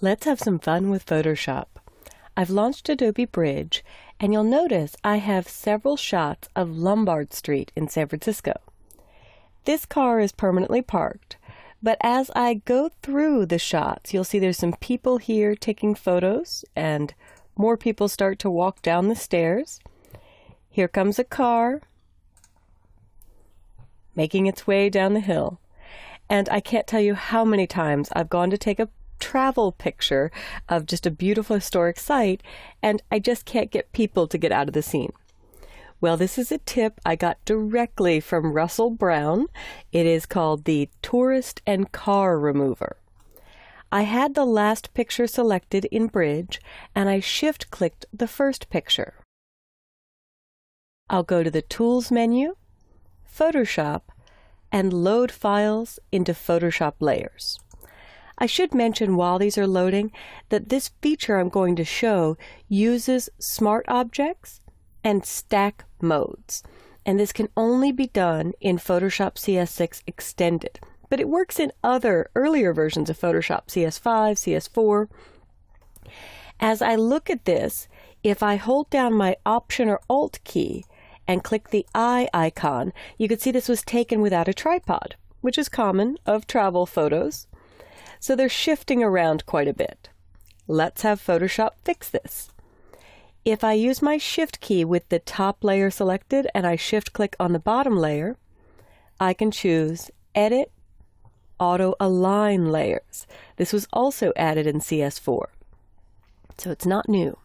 Let's have some fun with Photoshop. I've launched Adobe Bridge, and you'll notice I have several shots of Lombard Street in San Francisco. This car is permanently parked, but as I go through the shots, you'll see there's some people here taking photos, and more people start to walk down the stairs. Here comes a car making its way down the hill. And I can't tell you how many times I've gone to take a travel picture of just a beautiful historic site, and I just can't get people to get out of the scene. Well, this is a tip I got directly from Russell Brown. It is called the Tourist and Car Remover. I had the last picture selected in Bridge, and I shift-clicked the first picture. I'll go to the Tools menu, Photoshop, and load files into Photoshop layers. I should mention while these are loading that this feature I'm going to show uses smart objects and stack modes, and this can only be done in PhotoshopCS6 Extended, but it works in other earlier versions of Photoshop, CS5, CS4. As I look at this, if I hold down my Option or Alt key and click the eye icon, you can see this was taken without a tripod, which is common of travel photos. So they're shifting around quite a bit. Let's have Photoshop fix this. If I use my Shift key with the top layer selected and I shift-click on the bottom layer, I can choose Edit, Auto Align Layers. This was also added in CS4, so it's not new.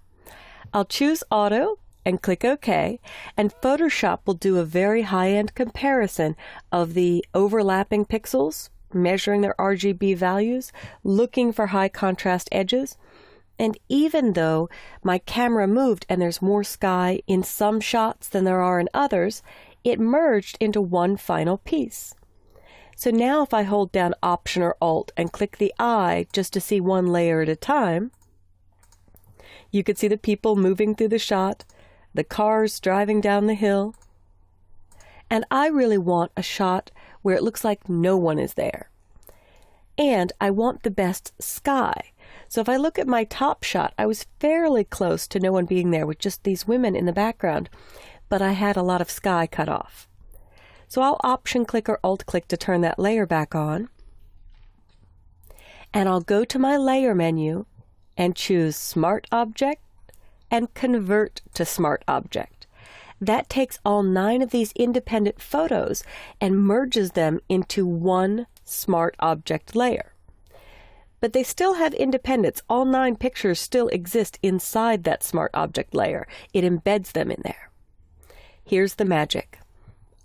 I'll choose Auto and click OK, and Photoshop will do a very high-end comparison of the overlapping pixels, measuring their RGB values, looking for high contrast edges. And even though my camera moved and there's more sky in some shots than there are in others, it merged into one final piece. So now if I hold down Option or Alt and click the eye just to see one layer at a time, you could see the people moving through the shot, the cars driving down the hill, and I really want a shot where it looks like no one is there. And I want the best sky. So if I look at my top shot, I was fairly close to no one being there with just these women in the background, but I had a lot of sky cut off. So I'll Option click or Alt click to turn that layer back on. And I'll go to my Layer menu and choose Smart Object and Convert to Smart Object. That takes all 9 of these independent photos and merges them into one Smart Object layer. But they still have independence. All 9 pictures still exist inside that Smart Object layer. It embeds them in there. Here's the magic.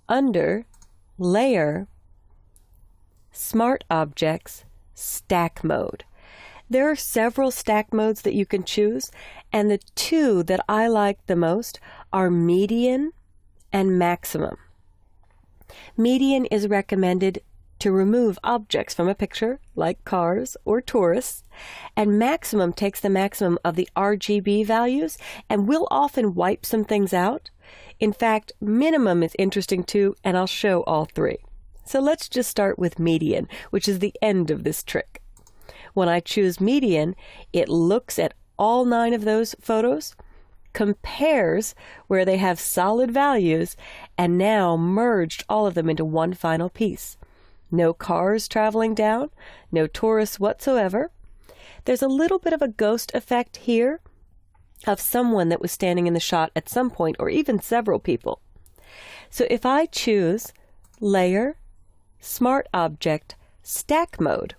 Under Layer, Smart Objects, Stack Mode. There are several stack modes that you can choose, and the 2 that I like the most are Median and Maximum. Median is recommended to remove objects from a picture, like cars or tourists, and Maximum takes the maximum of the RGB values and will often wipe some things out. In fact, Minimum is interesting too, and I'll show all 3. So let's just start with Median, which is the end of this trick. When I choose Median, it looks at all 9 of those photos, compares where they have solid values, and now merged all of them into one final piece. No cars traveling down, no tourists whatsoever. There's a little bit of a ghost effect here of someone that was standing in the shot at some point, or even several people. So if I choose Layer, Smart Object, Stack Mode,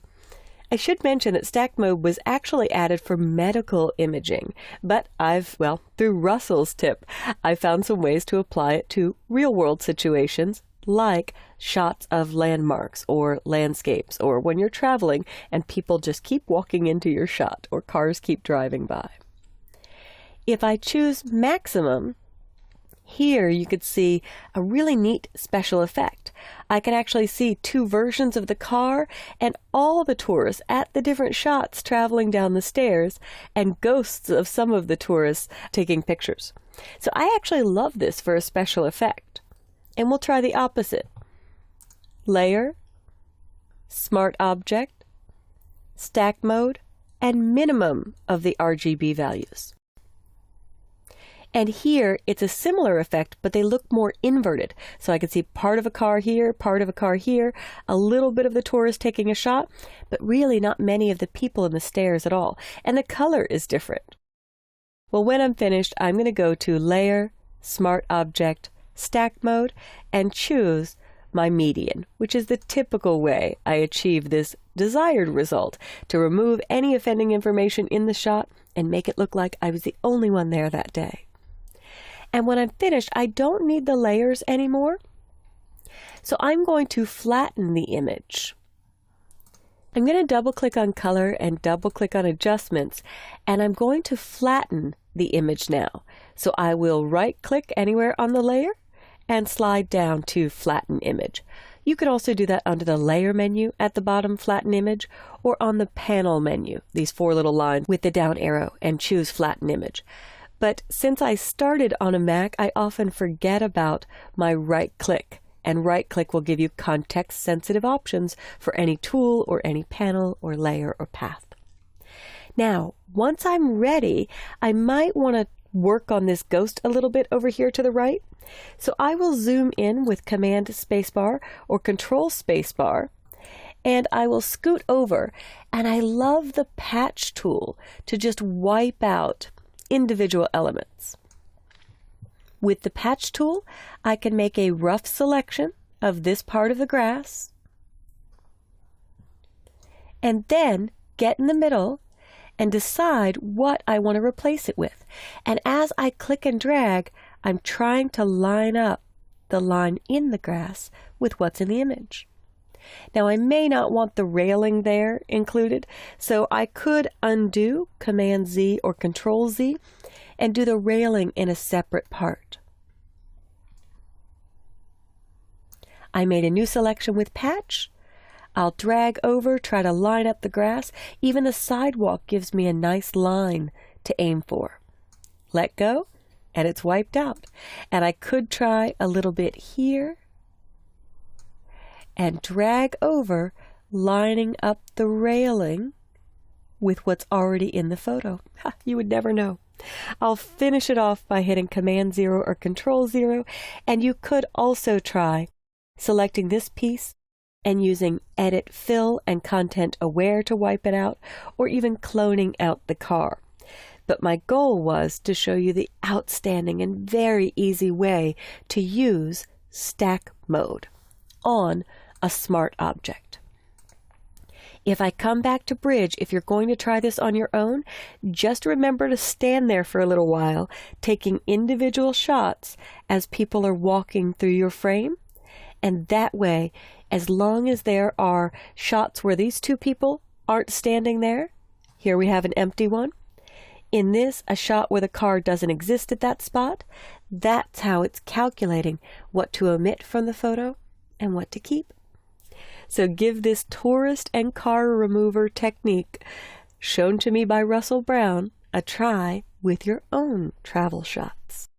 I should mention that Stack Mode was actually added for medical imaging, but through Russell's tip, I found some ways to apply it to real-world situations, like shots of landmarks or landscapes, or when you're traveling and people just keep walking into your shot or cars keep driving by. If I choose Maximum, here you could see a really neat special effect. I can actually see 2 versions of the car and all the tourists at the different shots traveling down the stairs, and ghosts of some of the tourists taking pictures. So I actually love this for a special effect. And we'll try the opposite. Layer, Smart Object, Stack Mode, and minimum of the RGB values. And here, it's a similar effect, but they look more inverted. So I can see part of a car here, part of a car here, a little bit of the tourist taking a shot, but really not many of the people in the stairs at all. And the color is different. Well, when I'm finished, I'm going to go to Layer, Smart Object, Stack Mode, and choose my median, which is the typical way I achieve this desired result, to remove any offending information in the shot and make it look like I was the only one there that day. And when I'm finished, I don't need the layers anymore. So I'm going to flatten the image. I'm going to double click on color and double click on adjustments, and I'm going to flatten the image now. So I will right click anywhere on the layer and slide down to flatten image. You can also do that under the layer menu at the bottom, flatten image, or on the panel menu, these 4 little lines with the down arrow, and choose flatten image. But since I started on a Mac, I often forget about my right click, and right click will give you context sensitive options for any tool or any panel or layer or path. Now, once I'm ready, I might want to work on this ghost a little bit over here to the right. So I will zoom in with Command Spacebar or Control Spacebar, and I will scoot over, and I love the patch tool to just wipe out individual elements. With the patch tool, I can make a rough selection of this part of the grass, and then get in the middle and decide what I want to replace it with. And as I click and drag, I'm trying to line up the line in the grass with what's in the image. Now, I may not want the railing there included, so I could undo Command Z or Control Z and do the railing in a separate part. I made a new selection with patch. I'll drag over, try to line up the grass. Even the sidewalk gives me a nice line to aim for. Let go, and it's wiped out. And I could try a little bit here and drag over, lining up the railing with what's already in the photo. Ha, you would never know. I'll finish it off by hitting Command 0 or Control 0, and you could also try selecting this piece and using Edit Fill and Content Aware to wipe it out, or even cloning out the car. But my goal was to show you the outstanding and very easy way to use stack mode on a smart object. If I come back to Bridge, if you're going to try this on your own, just remember to stand there for a little while, taking individual shots as people are walking through your frame. And that way, as long as there are shots where these 2 people aren't standing there, here we have an empty one. In this, a shot where the car doesn't exist at that spot, that's how it's calculating what to omit from the photo and what to keep. So give this tourist and car remover technique, shown to me by Russell Brown, a try with your own travel shots.